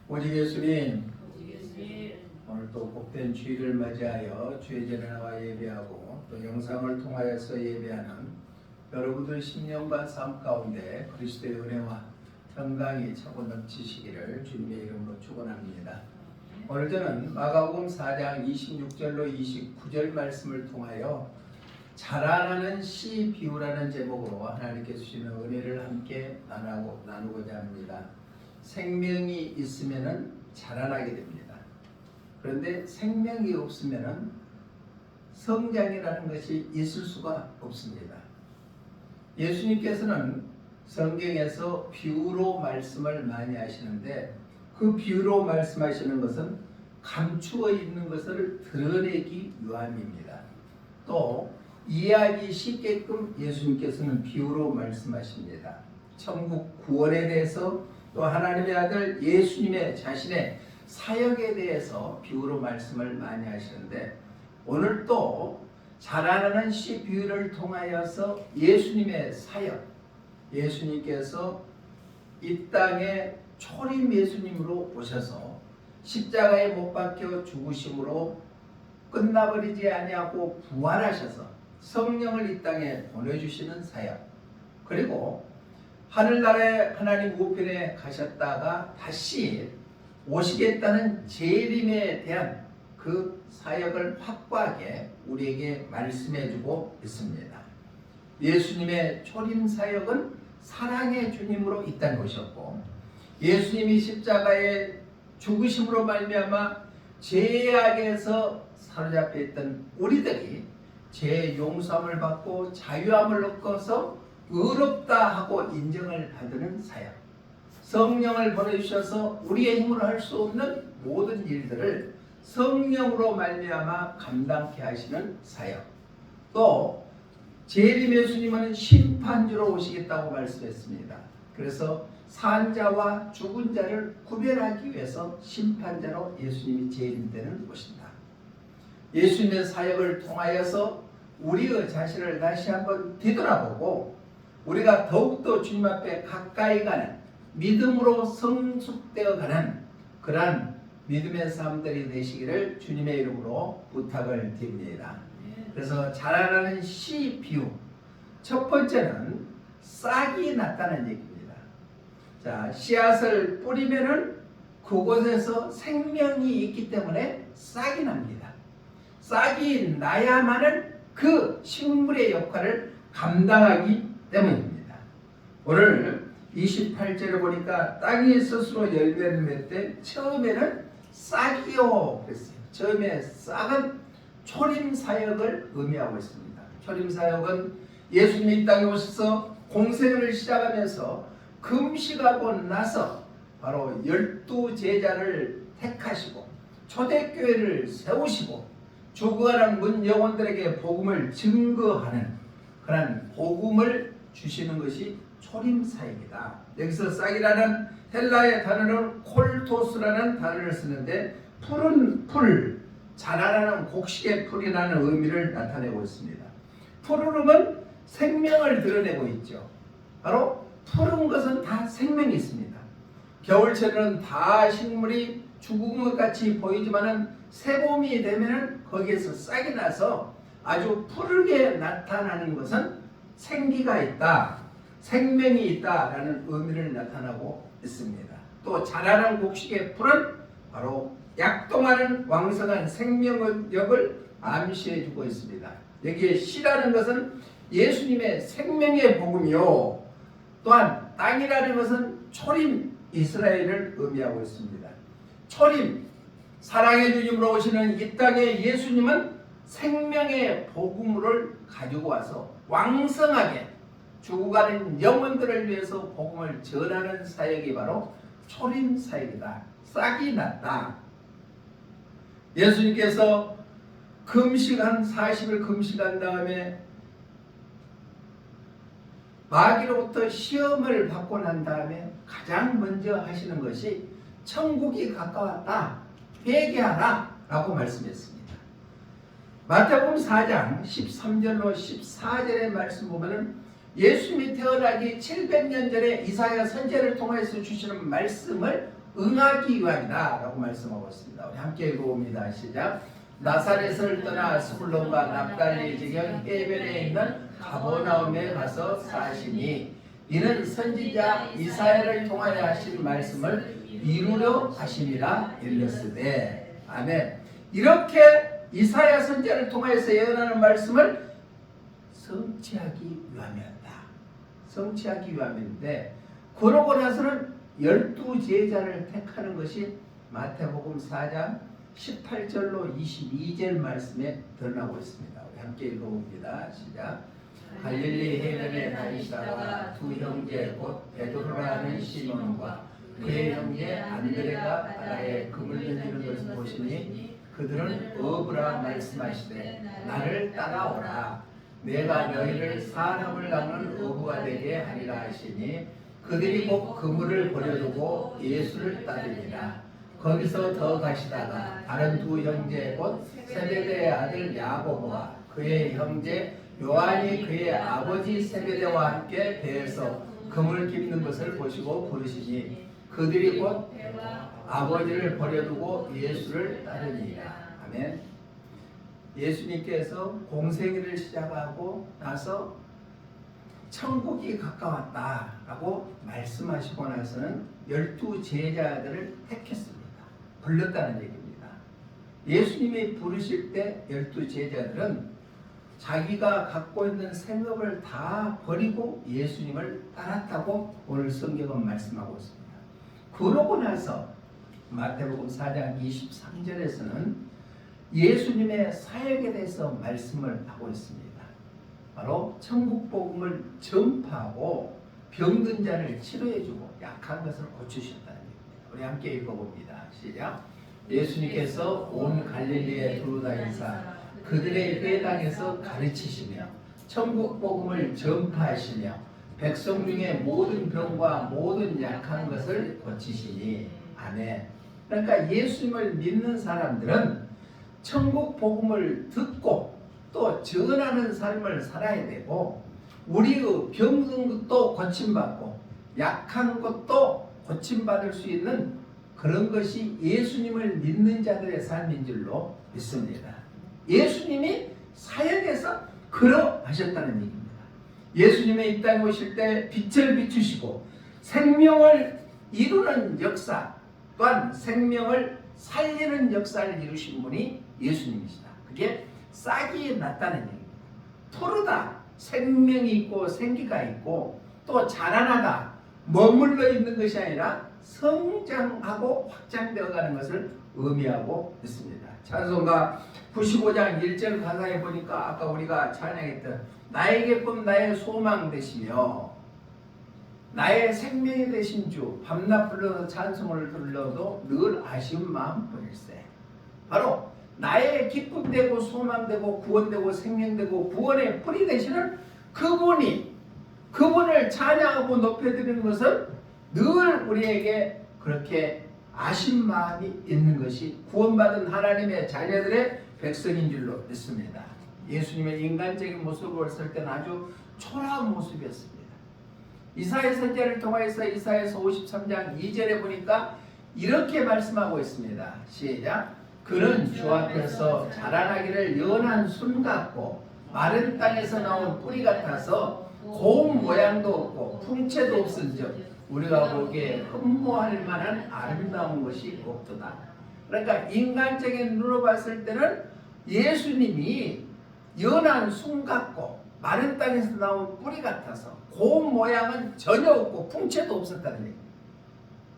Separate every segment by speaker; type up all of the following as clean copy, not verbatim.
Speaker 1: 오직 예수님, 오늘 또 복된 주일을 맞이하여 주의 전에 나와 예배하고 또 영상을 통하여서 예배하는 여러분들 10년간 삶 가운데 그리스도의 은혜와 평강이 차고 넘치시기를 주님의 이름으로 축원합니다. 오늘 저는 마가복음 4장 26절로 29절 말씀을 통하여 자라나는 씨 비유라는 제목으로 하나님께서 주시는 은혜를 함께 나누고자 합니다. 생명이 있으면 자라나게 됩니다. 그런데 생명이 없으면 성장이라는 것이 있을 수가 없습니다. 예수님께서는 성경에서 비유로 말씀을 많이 하시는데 그 비유로 말씀하시는 것은 감추어 있는 것을 드러내기 위함입니다. 또 이해하기 쉽게끔 예수님께서는 비유로 말씀하십니다. 천국 구원에 대해서 또 하나님의 아들 예수님의 자신의 사역에 대해서 비유로 말씀을 많이 하시는데 오늘 또 자라나는 씨 비유를 통하여서 예수님의 사역, 예수님께서 이 땅에 초림 예수님으로 오셔서 십자가에 못 박혀 죽으심으로 끝나버리지 아니하고 부활하셔서 성령을 이 땅에 보내주시는 사역, 그리고 하늘나라에 하나님 우편에 가셨다가 다시 오시겠다는 재림에 대한 그 사역을 확고하게 우리에게 말씀해주고 있습니다. 예수님의 초림 사역은 사랑의 주님으로 이 땅에 오셨고 예수님이 십자가에 죽으심으로 말미암아 죄악에서 사로잡혀 있던 우리들이 죄 용서함을 받고 자유함을 얻고서 의롭다 하고 인정을 받는 사역, 성령을 보내주셔서 우리의 힘으로 할 수 없는 모든 일들을 성령으로 말미암아 감당케 하시는 사역, 또 재림 예수님은 심판주로 오시겠다고 말씀했습니다. 그래서 산자와 죽은 자를 구별하기 위해서 심판자로 예수님이 재림되는 것입니다. 예수님의 사역을 통하여서 우리의 자신을 다시 한번 뒤돌아보고 우리가 더욱더 주님 앞에 가까이 가는 믿음으로 성숙되어 가는 그러한 믿음의 사람들이 되시기를 주님의 이름으로 부탁을 드립니다. 그래서 자라나는 씨 비유, 첫 번째는 싹이 났다는 얘기입니다. 자, 씨앗을 뿌리면은 그곳에서 생명이 있기 때문에 싹이 납니다. 싹이 나야만은 그 식물의 역할을 감당하기 때문입니다. 오늘 28절에 보니까 땅이 스스로 열매를 맺되 처음에는 싹이요 그랬어요. 처음에 싹은 초림 사역을 의미하고 있습니다. 초림 사역은 예수님이 이 땅에 오셔서 공생을 시작하면서 금식하고 나서 바로 12제자를 택하시고 초대교회를 세우시고 죽어가는 문 영혼들에게 복음을 증거하는 그런 복음을 주시는 것이 초림 사역이다. 여기서 싹이라는 헬라의 단어는 콜토스라는 단어를 쓰는데 푸른 풀, 자라나는 곡식의 풀이라는 의미를 나타내고 있습니다. 푸르름은 생명을 드러내고 있죠. 바로 푸른 것은 다 생명이 있습니다. 겨울철에는 다 식물이 죽은 것 같이 보이지만은 새봄이 되면은 거기에서 싹이 나서 아주 푸르게 나타나는 것은 생기가 있다, 생명이 있다라는 의미를 나타나고 있습니다. 또 자라는 곡식의 풀은 바로 약동하는 왕성한 생명력을 암시해주고 있습니다. 여기에 씨라는 것은 예수님의 생명의 복음이요, 또한 땅이라는 것은 초림 이스라엘을 의미하고 있습니다. 초림, 사랑의 주님으로 오시는 이 땅에 예수님은 생명의 복음을 가지고 와서 왕성하게 죽어가는 영혼들을 위해서 복음을 전하는 사역이 바로 초림 사역이다. 싹이 났다. 예수님께서 금식한 40일 금식한 다음에 마귀로부터 시험을 받고 난 다음에 가장 먼저 하시는 것이 천국이 가까웠다, 회개하라 라고 말씀했습니다. 마태복음 4장 13절로 14절의 말씀 보면은 예수님이 태어나기 700년 전에 이사야 선지자를 통해서 주시는 말씀을 응하기 위함이다 라고 말씀하고 있습니다. 우리 함께 읽어봅니다. 시작. 나사렛을 떠나 스불론과 납달리 지경 해변에 있는 가버나움에 가서 사시니 이는 선지자 이사야를 통하여 하신 말씀을 이루려 하심이라 일렀으되. 아멘. 이렇게 이사야 선지자를 통하여서 예언하는 말씀을 성취하기 위함이었다. 성취하기 위함인데, 그러고 나서는 12제자를 택하는 것이 마태복음 4장 18절로 22절 말씀에 드러나고 있습니다. 우리 함께 읽어봅니다. 시작. 갈릴리 해변에 다니시다가 두 형제 곧 베드로라 하는 시몬과 그의 형제 안드레가 바다에 그물 던지는 것을 보시니 그들은 어부라 말씀하시되 나를 따라오라. 내가 너희를 사람을 낚는 어부가 되게 하리라 하시니 그들이 곧 그물을 버려두고 예수를 따르니라. 거기서 더 가시다가 다른 두 형제 곧 세베대의 아들 야고보와 그의 형제 요한이 그의 아버지 세베대와 함께 배에서 그물 깁는 것을 보시고 부르시니 그들이 곧 아버지를 버려두고 예수를 따르니라. 아멘. 예수님께서 공생애를 시작하고 나서 천국이 가까웠다라고 말씀하시고 나서는 12제자들을 택했습니다. 불렀다는 얘기입니다. 예수님이 부르실 때 12제자들은 자기가 갖고 있는 생업을 다 버리고 예수님을 따랐다고 오늘 성경은 말씀하고 있습니다. 그러고 나서 마태복음 4장 23절에서는 예수님의 사역에 대해서 말씀을 하고 있습니다. 바로 천국 복음을 전파하고 병든 자를 치료해주고 약한 것을 고치셨다는 얘기입니다. 우리 함께 읽어봅니다. 시작. 예수님께서 온 갈릴리에 두루다니사 그들의 회당에서 가르치시며 천국 복음을 전파하시며 백성 중에 모든 병과 모든 약한 것을 고치시니. 아멘. 그러니까 예수님을 믿는 사람들은 천국 복음을 듣고 또 전하는 삶을 살아야 되고, 우리의 병든 것도 고침받고 약한 것도 고침받을 수 있는 그런 것이 예수님을 믿는 자들의 삶인 줄로 믿습니다. 예수님이 사역에서 그러하셨다는 얘기입니다. 예수님의 이 땅에 오실 때 빛을 비추시고 생명을 이루는 역사, 또한 생명을 살리는 역사를 이루신 분이 예수님이시다. 그게 싹이 났다는 얘기입니다. 토르다, 생명이 있고 생기가 있고 또 자라나다, 머물러 있는 것이 아니라 성장하고 확장되어 가는 것을 의미하고 있습니다. 찬송가 95장 1절 가사에 보니까 아까 우리가 찬양했던 나의 기쁨 나의 소망 되시며 나의 생명이 되신 주, 밤낮 불러서 찬송을 들러도 늘 아쉬운 마음 보일세. 바로 나의 기쁨 되고 소망 되고 구원 되고 생명 되고 구원의 뿌리 되시는 그분을 찬양하고 높여드리는 것은 늘 우리에게 그렇게 아쉬운 마음이 있는 것이 구원받은 하나님의 자녀들의 백성인 줄로 믿습니다. 예수님의 인간적인 모습을 봤을 때는 아주 초라한 모습이었습니다. 이사야 선지자를 통해서 이사야서 53장 2절에 보니까 이렇게 말씀하고 있습니다. 시작. 그는 주 앞에서 자라나기를 연한 순 같고 마른 땅에서 나온 뿌리 같아서 고운 모양도 없고 풍채도 없은즉 우리가 보기에 흠모할 만한 아름다운 것이 없도다. 그러니까 인간적인 눈으로 봤을 때는 예수님이 연한 순 같고 마른 땅에서 나온 뿌리 같아서 고운 모양은 전혀 없고 풍채도 없었다는 얘기입니다.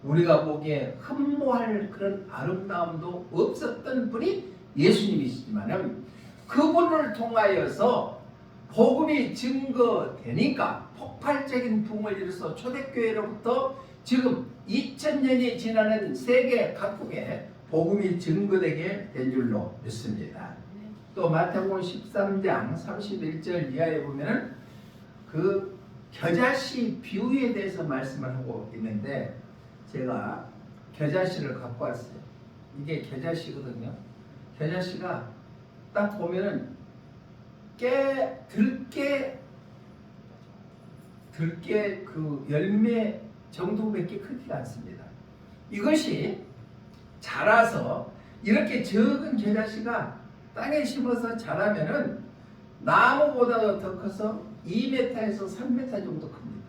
Speaker 1: 우리가 보기에 흠모할 그런 아름다움도 없었던 분이 예수님이시지만 그분을 통하여서 복음이 증거되니까 폭발적인 붐을 일어서 초대교회로부터 지금 2000년이 지나는 세계 각국에 복음이 증거되게 된 줄로 믿습니다. 또 마태복음 13장 31절 이하에 보면 그 겨자씨 비유에 대해서 말씀을 하고 있는데 제가 겨자씨를 갖고 왔어요. 이게 겨자씨거든요. 겨자씨가 딱 보면은 들깨 그 열매 정도밖에 크지가 않습니다. 이것이 자라서 이렇게 적은 겨자씨가 땅에 심어서 자라면은 나무보다도 더 커서 2m에서 3m 정도 큽니다.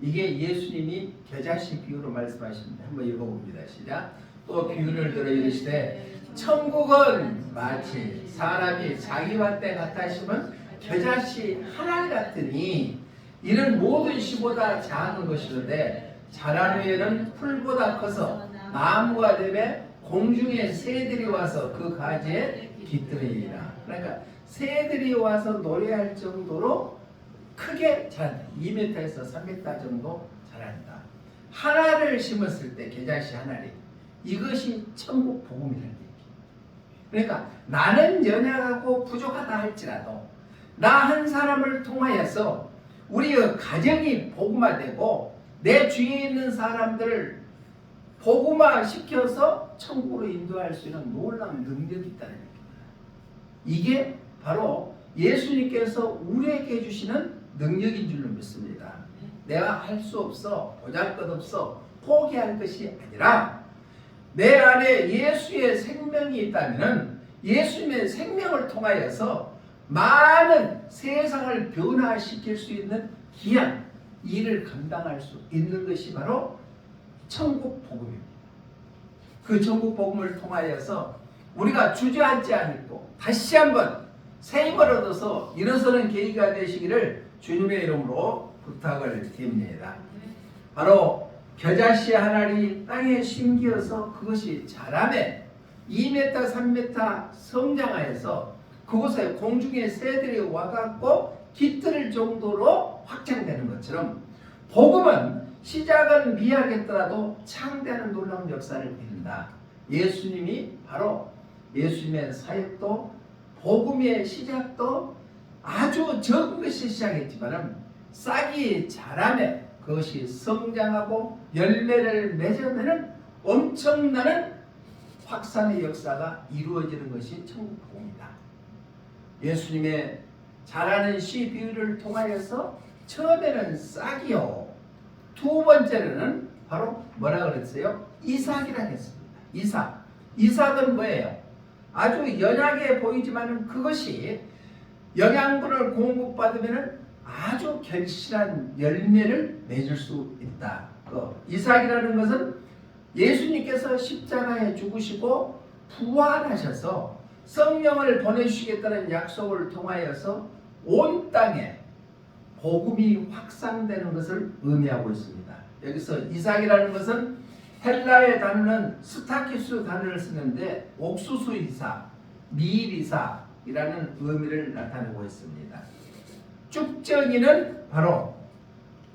Speaker 1: 이게 예수님이 겨자씨 비유로 말씀하십니다. 한번 읽어봅니다. 시작. 또 비유를 들어 이르시되 천국은 마치 사람이 자기 밭에 갖다 심은 겨자씨 하나 같으니 이는 모든 씨보다 작은 것이던데 자란 후에는 풀보다 커서 나무가 되매 공중의 새들이 와서 그 가지에 깃들이리라. 그러니까 새들이 와서 노래할 정도로 크게 자란다. 2m에서 3m 정도 자란다. 하나를 심었을 때 겨자씨 하나를 이것이 천국 복음이라는 얘기. 그러니까 나는 연약하고 부족하다 할지라도 나 한 사람을 통하여서 우리의 가정이 복음화되고 내 주위에 있는 사람들을 복음화 시켜서 천국으로 인도할 수 있는 놀라운 능력이 있다는 얘기입니다. 이게 바로 예수님께서 우리에게 주시는 능력인 줄로 믿습니다. 내가 할 수 없어, 보잘것없어, 포기할 것이 아니라 내 안에 예수의 생명이 있다면 예수님의 생명을 통하여서 많은 세상을 변화시킬 수 있는 귀한 일을 감당할 수 있는 것이 바로 천국 복음입니다. 그 천국 복음을 통하여서 우리가 주저앉지 않고 다시 한번 새 힘을 얻어서 일어서는 계기가 되시기를 주님의 이름으로 부탁을 드립니다. 바로 겨자씨 하나를 땅에 심기어서 그것이 자라매 2m, 3m 성장하여서 그곳에 공중의 새들이 와갖고 깃들 정도로 확장되는 것처럼 복음은 시작은 미약했더라도 창대하는 놀라운 역사를 이룬다. 예수님이 바로 예수님의 사역도 복음의 시작도 아주 적은 것이 시작했지만 싹이 자라매 그것이 성장하고 열매를 맺어내는 엄청나는 확산의 역사가 이루어지는 것이 천국 복음이다. 예수님의 자라는 씨 비유를 통하여서 처음에는 싹이요. 두 번째는 바로 뭐라 그랬어요? 이삭이라 했습니다. 이삭. 이삭은 뭐예요? 아주 연약해 보이지만 그것이 영양분을 공급받으면 아주 결실한 열매를 맺을 수 있다. 이삭이라는 것은 예수님께서 십자가에 죽으시고 부활하셔서 성령을 보내주시겠다는 약속을 통하여서 온 땅에 복음이 확산되는 것을 의미하고 있습니다. 여기서 이삭이라는 것은 헬라의 단어는 스타키스 단어를 쓰는데 옥수수 이삭, 밀 이삭이라는 의미를 나타내고 있습니다. 쭉정이는 바로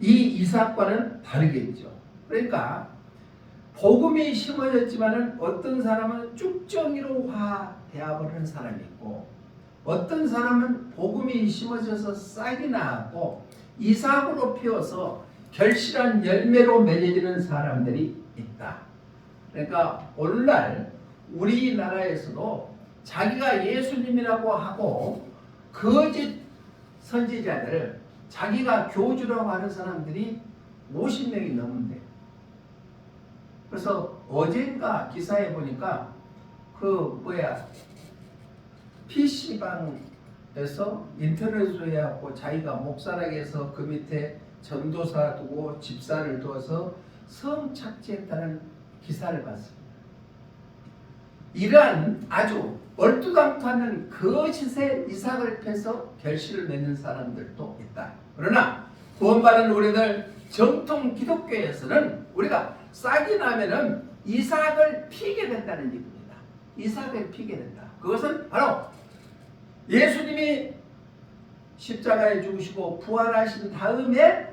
Speaker 1: 이 이삭과는 다르겠죠. 그러니까 복음이 심어졌지만은 어떤 사람은 쭉정이로 화되어버리는 사람이 있고 어떤 사람은 복음이 심어져서 싹이 나고 이삭으로 피어서 결실한 열매로 맺어지는 사람들이 있다. 그러니까 오늘날 우리나라에서도 자기가 예수님이라고 하고 거짓 선지자들 자기가 교주라고 하는 사람들이 50명이 넘는데 그래서 어젠가 기사에 보니까 PC방에서 인터넷으로 해갖고 자기가 목사라고 해서 그 밑에 전도사 두고 집사를 두어서 성착취했다는 기사를 봤습니다. 이러한 아주 얼토당토하는 거짓의 이삭을 패서 결실을 맺는 사람들도 있다. 그러나 구원받은 우리들 정통 기독교에서는 우리가 싹이 나면은 이삭을 피게 된다는 얘기입니다. 이삭을 피게 된다. 그것은 바로 예수님이 십자가에 죽으시고 부활하신 다음에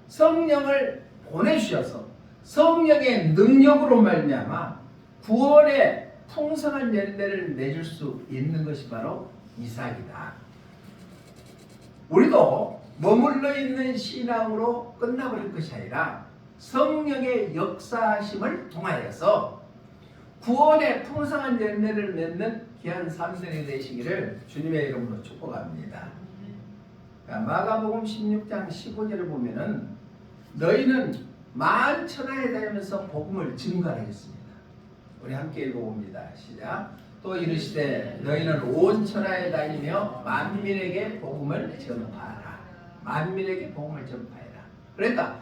Speaker 1: 성령을 보내주셔서 성령의 능력으로 말미암아 구원의 풍성한 열매를 맺을 수 있는 것이 바로 이삭이다. 우리도 머물러 있는 신앙으로 끝나버릴 것이 아니라 성령의 역사하심을 통하여서 구원의 풍성한 열매를 맺는 귀한 삶들이 되시기를 주님의 이름으로 축복합니다. 마가복음 16장 15절을 보면은 너희는 만천하에 다니면서 복음을 증거하겠습니다. 우리 함께 읽어봅니다. 시작. 또 이르시되 너희는 온 천하에 다니며 만민에게 복음을 전파하라. 만민에게 복음을 전파해라. 그러니까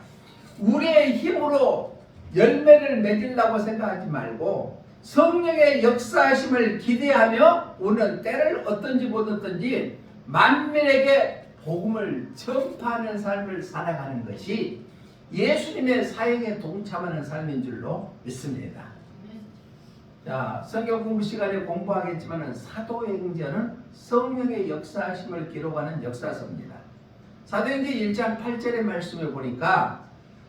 Speaker 1: 우리의 힘으로 열매를 맺으려고 생각하지 말고 성령의 역사하심을 기대하며 오는 때를 어떤지 못 어떤지 만민에게 복음을 전파하는 삶을 살아가는 것이 예수님의 사역에 동참하는 삶인 줄로 믿습니다. 자, 성경 공부 시간에 공부하겠지만 사도행전은 성령의 역사하심을 기록하는 역사서입니다. 사도행전 1장 8절의 말씀을 보니까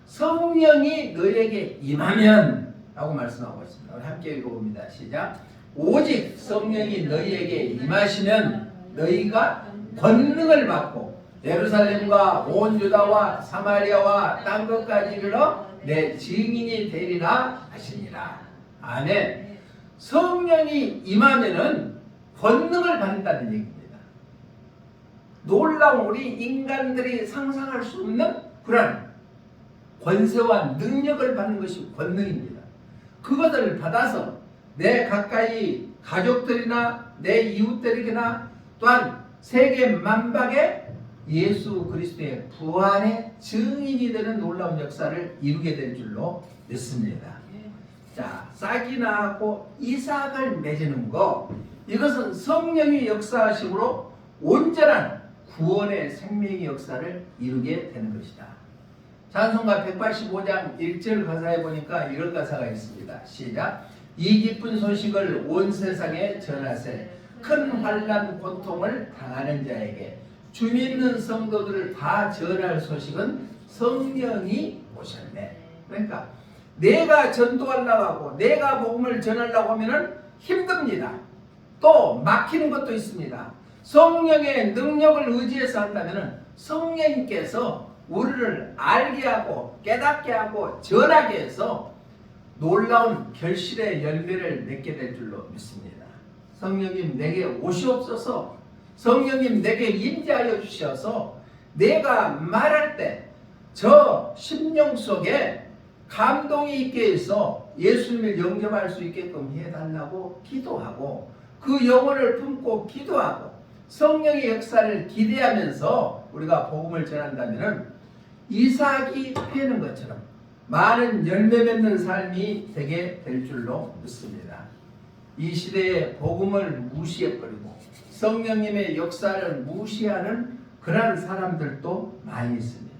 Speaker 1: 성령이 너희에게 임하면 라고 말씀하고 있습니다. 우리 함께 읽어봅니다. 시작. 오직 성령이 너희에게 임하시면 너희가 권능을 받고 예루살렘과 온 유다와 사마리아와 땅 끝까지 이르러 내 증인이 되리라 하시니라. 아멘. 성령이 임하면은 권능을 받는다는 얘기입니다. 놀라운 우리 인간들이 상상할 수 없는 그런 권세와 능력을 받는 것이 권능입니다. 그것을 받아서 내 가까이 가족들이나 내 이웃들에게나 또한 세계 만방에 예수 그리스도의 부활의 증인이 되는 놀라운 역사를 이루게 될 줄로 믿습니다. 자, 싹이 나고 이삭을 맺는 거, 이것은 성령의 역사하심으로 온전한 구원의 생명의 역사를 이루게 되는 것이다. 찬송가 185장 1절 가사에 보니까 이런 가사가 있습니다. 시작. 이 기쁜 소식을 온 세상에 전하세. 큰 환난 고통을 당하는 자에게 주 믿는 성도들을 다 전할 소식은 성령이 오셨네. 그러니까 내가 전도하려고 하고 내가 복음을 전하려고 하면은 힘듭니다. 또 막히는 것도 있습니다. 성령의 능력을 의지해서 한다면은 성령님께서 우리를 알게 하고 깨닫게 하고 전하게 해서 놀라운 결실의 열매를 맺게 될 줄로 믿습니다. 성령님 내게 오시옵소서. 성령님 내게 임재하여 주셔서 내가 말할 때 저 심령 속에 감동이 있게 해서 예수님을 영접할 수 있게끔 해달라고 기도하고 그 영혼을 품고 기도하고 성령의 역사를 기대하면서 우리가 복음을 전한다면 이삭이 피는 것처럼 많은 열매 맺는 삶이 되게 될 줄로 믿습니다. 이 시대에 복음을 무시해버리고 성령님의 역사를 무시하는 그러한 사람들도 많이 있습니다.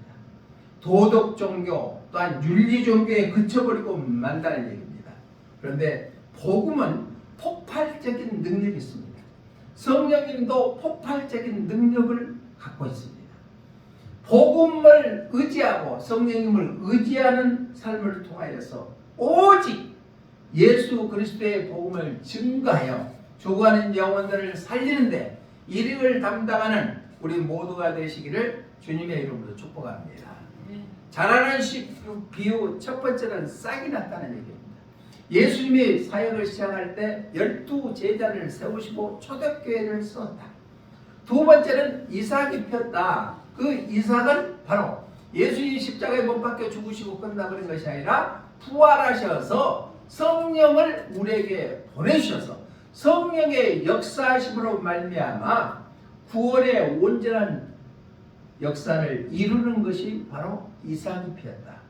Speaker 1: 도덕 종교 또한 윤리 종교에 그쳐버리고 만다는 얘기입니다. 그런데 복음은 폭발적인 능력이 있습니다. 성령님도 폭발적인 능력을 갖고 있습니다. 복음을 의지하고 성령님을 의지하는 삶을 통하여서 오직 예수 그리스도의 복음을 증거하여 죽어가는 영혼들을 살리는데 일을 담당하는 우리 모두가 되시기를 주님의 이름으로 축복합니다. 자라는 비유 첫 번째는 싹이 났다는 얘기입니다. 예수님이 사역을 시작할 때 12제자를 세우시고 초대교회를 세웠다. 두 번째는 이삭이 폈다. 그 이삭은 바로 예수님이 십자가에 못 박혀 죽으시고 끝나버린 것이 아니라 부활하셔서 성령을 우리에게 보내주셔서 성령의 역사하심으로 말미암아 구원의 온전한 역사를 이루는 것이 바로 이삭이 피었다.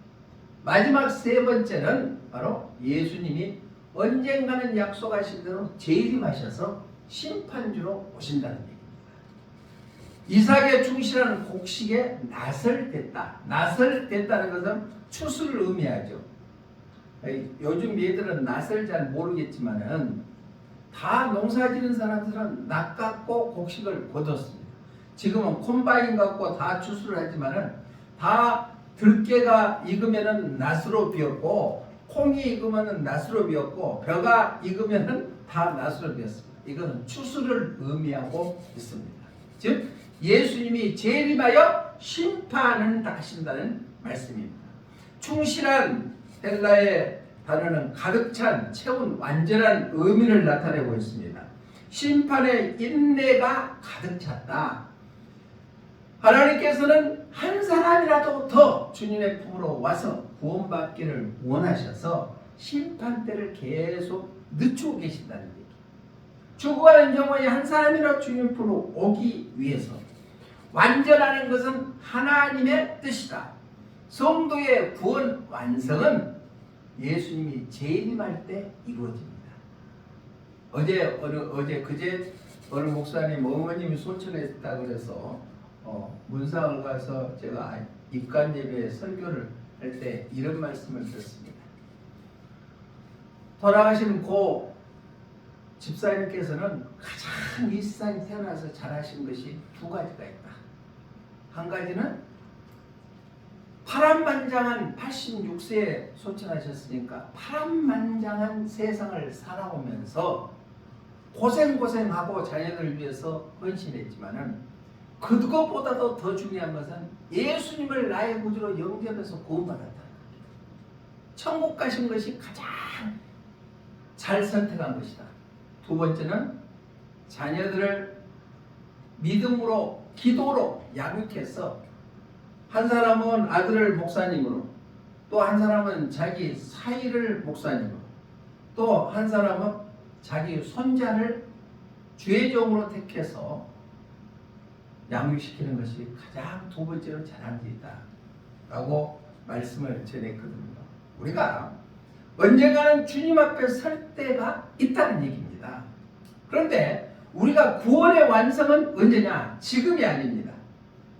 Speaker 1: 마지막 세 번째는 바로 예수님이 언젠가는 약속하신 대로 재림하셔서 심판주로 오신다는 얘기입니다. 이삭의 충실한 곡식에 나설됐다. 나설됐다는 것은 추수를 의미하죠. 요즘 얘들은 나설 잘 모르겠지만은 다 농사지는 사람들은 낫 갖고 곡식을 거뒀습니다. 지금은 콤바인 갖고 다 추수를 하지만은 다 들깨가 익으면은 낫으로 비었고 콩이 익으면은 낫으로 비었고 벼가 익으면은 다 낫으로 비었습니다. 이것은 추수를 의미하고 있습니다. 즉 예수님이 재림하여 심판하신다는 말씀입니다. 충실한 헬라의 단어는 가득 찬 채운 완전한 의미를 나타내고 있습니다. 심판의 인내가 가득 찼다. 하나님께서는 한 사람이라도 더 주님의 품으로 와서 구원받기를 원하셔서 심판대를 계속 늦추고 계신다는 얘기. 죽어가는 영혼이 한 사람이나 주님 앞으로 오기 위해서 완전하는 것은 하나님의 뜻이다. 성도의 구원 완성은 예수님이 재림할 때 이루어집니다. 그제 어느 목사님 어머님이 소천했다고 그래서 문상을 가서 제가 입관 예배에 설교를 할 때 이런 말씀을 드렸습니다. 돌아가신 고 집사님께서는 가장 이 세상에 태어나서 잘하신 것이 두 가지가 있다. 한 가지는 파란만장한 86세에 소천하셨으니까 파란만장한 세상을 살아오면서 고생하고 자녀들을 위해서 헌신했지만은 그것보다도 더 중요한 것은 예수님을 나의 구주로 영접해서 구원받았다. 천국 가신 것이 가장 잘 선택한 것이다. 두 번째는 자녀들을 믿음으로 기도로 양육해서 한 사람은 아들을 목사님으로, 또 한 사람은 자기 사위를 목사님으로, 또 한 사람은 자기 손자를 주의종으로 택해서 양육시키는 것이 가장 두 번째로 잘한 일이다 라고 말씀을 전했거든요. 우리가 언젠가는 주님 앞에 설 때가 있다는 얘기입니다. 그런데 우리가 구원의 완성은 언제냐? 지금이 아닙니다.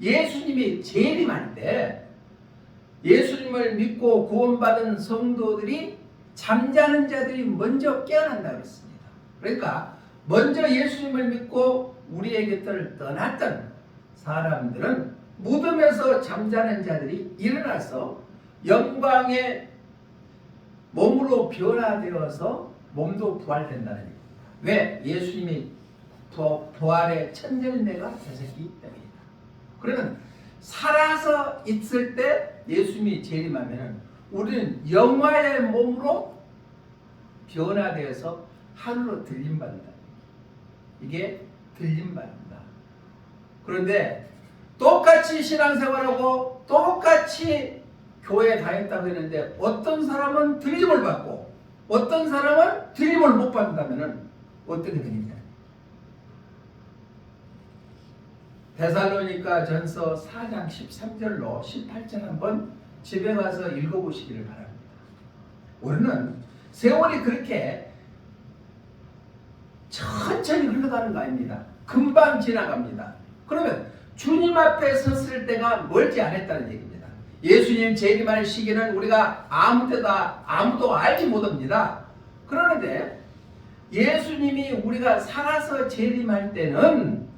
Speaker 1: 예수님이 재림할 때 예수님을 믿고 구원받은 성도들이 잠자는 자들이 먼저 깨어난다고 했습니다. 그러니까 먼저 예수님을 믿고 우리의 곁을 떠났던 사람들은 무덤에서 잠자는 자들이 일어나서 영광의 몸으로 변화되어서 몸도 부활된다는 얘기입니다. 왜? 예수님이 부활의 첫 열매가 되셨기 때문입니다. 그러면 살아서 있을 때 예수님이 재림하면 우리는 영화의 몸으로 변화되어서 하늘로 들림받는다. 이게 들림받는다. 그런데 똑같이 신앙생활하고 똑같이 교회에 다녔다고 했는데 어떤 사람은 들림을 받고 어떤 사람은 들림을 못 받는다면 어떻게 되느냐? 데살로니가 전서 4장 13절로 18절 한번 집에 가서 읽어보시기를 바랍니다. 우리는 세월이 그렇게 천천히 흘러가는 거 아닙니다. 금방 지나갑니다. 그러면 주님 앞에 섰을 때가 멀지 않았다는 얘기입니다. 예수님 재림할 시기는 우리가 아무도 알지 못합니다. 그러는데 예수님이 우리가 살아서 재림할 때는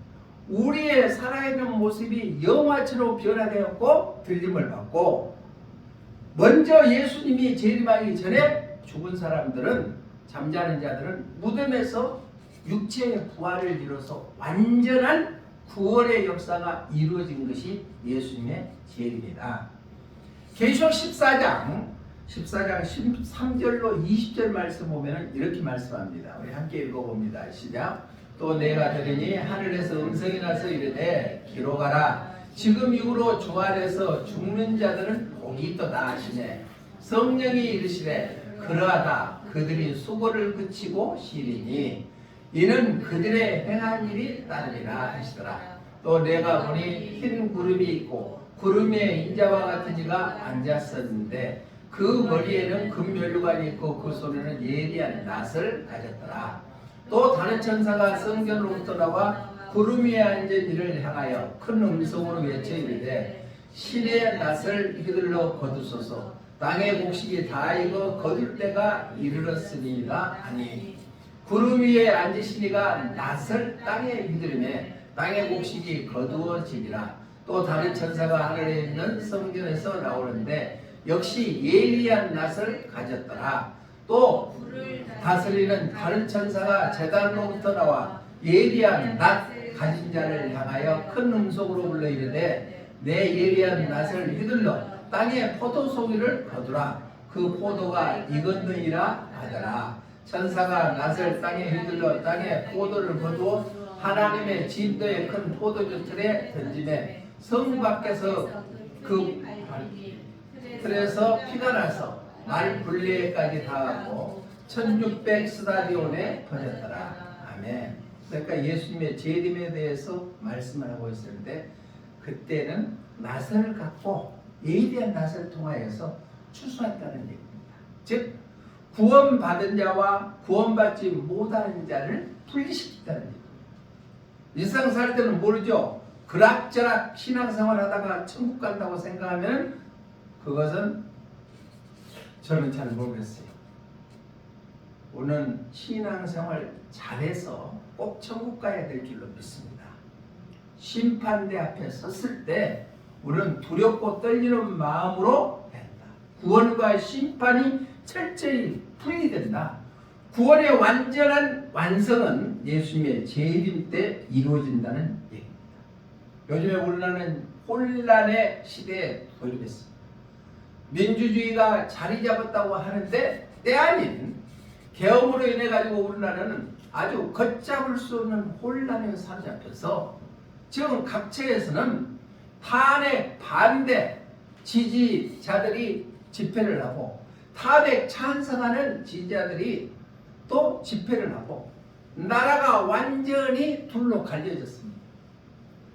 Speaker 1: 우리의 살아있는 모습이 영화처럼 변화되었고 들림을 받고, 먼저 예수님이 재림하기 전에 죽은 사람들은, 잠자는 자들은 무덤에서 육체의 부활을 이뤄서 완전한 구원의 역사가 이루어진 것이 예수님의 재림이다. 계시록 14장 13절로 20절 말씀 보면 이렇게 말씀합니다. 우리 함께 읽어봅니다. 시작. 또 내가 들으니 하늘에서 음성이 나서 이르되 기록하라. 지금 이후로 주 안에서 죽는 자들은 복이 있도다 하시네. 성령이 이르시되 그러하다. 그들이 수고를 그치고 쉬리니 이는 그들의 행한 일이 따르리라 하시더라. 또 내가 보니 흰 구름이 있고 구름 위에 인자와 같은 이가 앉았었는데 그 머리에는 금면류관이 있고 그 손에는 예리한 낫을 가졌더라. 또 다른 천사가 성전으로부터 나와 구름 위에 앉은 이를 향하여 큰 음성으로 외쳐 이르되 신의 낫을 휘둘러 거두소서. 땅의 곡식이 다 익어 거둘 때가 이르렀으니이다 하니, 구름 위에 앉으시니가 낫을 땅에 휘두르매 땅의 곡식이 거두어지리라. 또 다른 천사가 하늘에 있는 성전에서 나오는데 역시 예리한 낫을 가졌더라. 또 다스리는 다른 천사가 제단으로부터 나와 예리한 낫 가진 자를 향하여 큰 음성으로 불러 이르되 내 예리한 낫을 휘둘러 땅에 포도송이를 거두라. 그 포도가 익었느니라 하더라. 천사가 낫을 땅에 휘둘러 땅에 포도를 거두어 하나님의 진도의 큰 포도주 틀에 던지매 성 밖에서 그 털에서 피가 나서 말불리에까지 닿았고 1600 스타디온에 퍼졌더라. 아멘. 그러니까 예수님의 재림에 대해서 말씀을 하고 있었는데 그때는 낫을 갖고 예리한 낫을 통하여서 추수한다는 얘기입니다. 즉 구원받은 자와 구원받지 못하는 자를 분리시켰다는 얘기입니다. 일상 살 때는 모르죠. 그락저락 신앙생활 하다가 천국 간다고 생각하면 그것은 저는 잘 모르겠어요. 우리는 신앙생활 잘해서 꼭 천국 가야 될 줄로 믿습니다. 심판대 앞에 섰을 때 우리는 두렵고 떨리는 마음으로 된다. 구원과 심판이 철저히 분리된다. 구원의 완전한 완성은 예수님의 재림 때 이루어진다는 얘기입니다. 요즘에 우리나라는 혼란의 시대에 돌입했습니다. 민주주의가 자리 잡았다고 하는데 때 아닌 계엄으로 인해 가지고 우리나라는 아주 걷잡을 수 없는 혼란에 사로잡혀서 지금 각처에서는 탄핵 반대 지지자들이 집회를 하고 탄핵 찬성하는 지지자들이 또 집회를 하고 나라가 완전히 둘로 갈려졌습니다.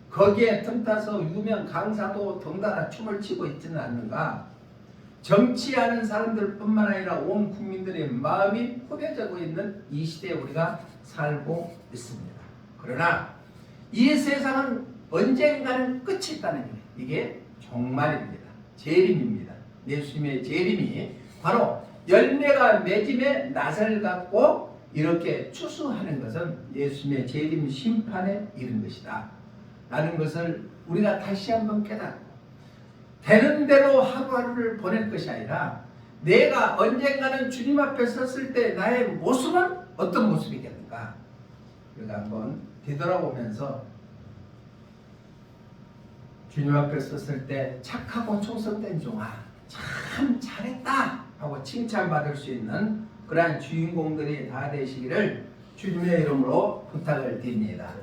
Speaker 1: 거기에 틈타서 유명 강사도 덩달아 춤을 추고 있지는 않는가. 정치하는 사람들 뿐만 아니라 온 국민들의 마음이 후벼져고 있는 이 시대에 우리가 살고 있습니다. 그러나 이 세상은 언젠가는 끝이 있다는 게 이게 종말입니다. 재림입니다. 예수님의 재림이 바로 열매가 맺음에 낫을 갖고 이렇게 추수하는 것은 예수님의 재림 심판에 이른 것이다 라는 것을 우리가 다시 한번 깨닫고 되는 대로 하루하루를 보낼 것이 아니라 내가 언젠가는 주님 앞에 섰을 때 나의 모습은 어떤 모습이겠는가. 우리가 한번 뒤돌아보면서 주님 앞에 섰을 때 착하고 충성된 종아 참 잘했다 하고 칭찬받을 수 있는 그러한 주인공들이 다 되시기를 주님의 이름으로 부탁을 드립니다.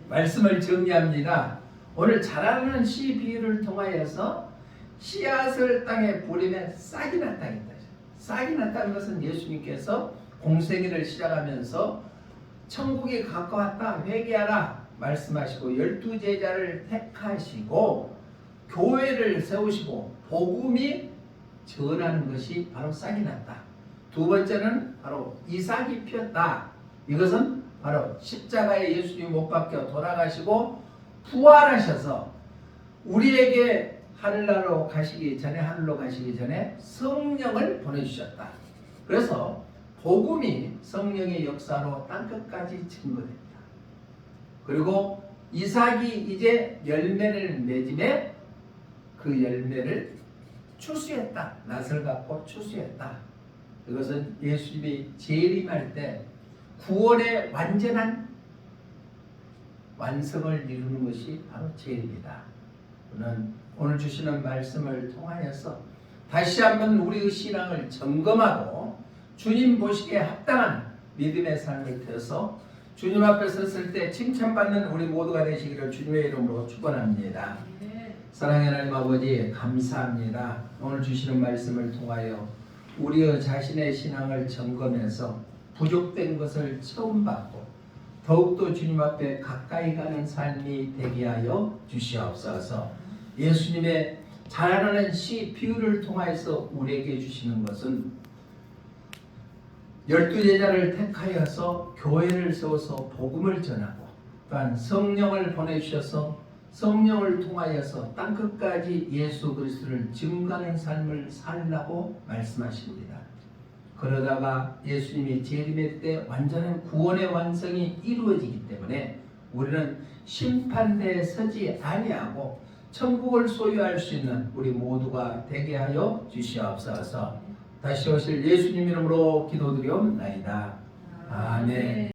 Speaker 1: 말씀을 정리합니다. 오늘 자라는 씨 비유를 통하여서 씨앗을 땅에 뿌리면 싹이 났다는 거죠. 싹이 났다는 것은 예수님께서 공생애를 시작하면서 천국이 가까웠다 회개하라 말씀하시고 12제자를 택하시고 교회를 세우시고 복음이 전하는 것이 바로 싹이 났다. 두 번째는 바로 이삭이 피었다. 이것은 바로 십자가에 예수님이 못 박혀 돌아가시고 부활하셔서 우리에게 하늘로 가시기 전에 성령을 보내주셨다. 그래서 복음이 성령의 역사로 땅끝까지 증거됩니다. 그리고 이삭이 이제 열매를 맺음에 그 열매를 추수했다. 낫을 갖고 추수했다. 이것은 예수님이 재림할 때 구원의 완전한 완성을 이루는 것이 바로 재림이다. 오늘 주시는 말씀을 통하여서 다시 한번 우리의 신앙을 점검하고 주님 보시기에 합당한 믿음의 삶을 되어서 주님 앞에 섰을 때 칭찬받는 우리 모두가 되시기를 주님의 이름으로 축원합니다. 사랑의 하나님 아버지 감사합니다. 오늘 주시는 말씀을 통하여 우리의 자신의 신앙을 점검해서 부족된 것을 처음 받고 더욱더 주님 앞에 가까이 가는 삶이 되게 하여 주시옵소서. 예수님의 자라나는 씨 비유를 통하여서 우리에게 주시는 것은 12제자를 택하여서 교회를 세워서 복음을 전하고 또한 성령을 보내주셔서 성령을 통하여서 땅끝까지 예수 그리스도를 증거하는 삶을 살라고 말씀하십니다. 그러다가 예수님이 재림의 때 완전한 구원의 완성이 이루어지기 때문에 우리는 심판대에 서지 아니하고 천국을 소유할 수 있는 우리 모두가 되게 하여 주시옵소서. 다시 오실 예수님 이름으로 기도드리옵나이다. 아멘.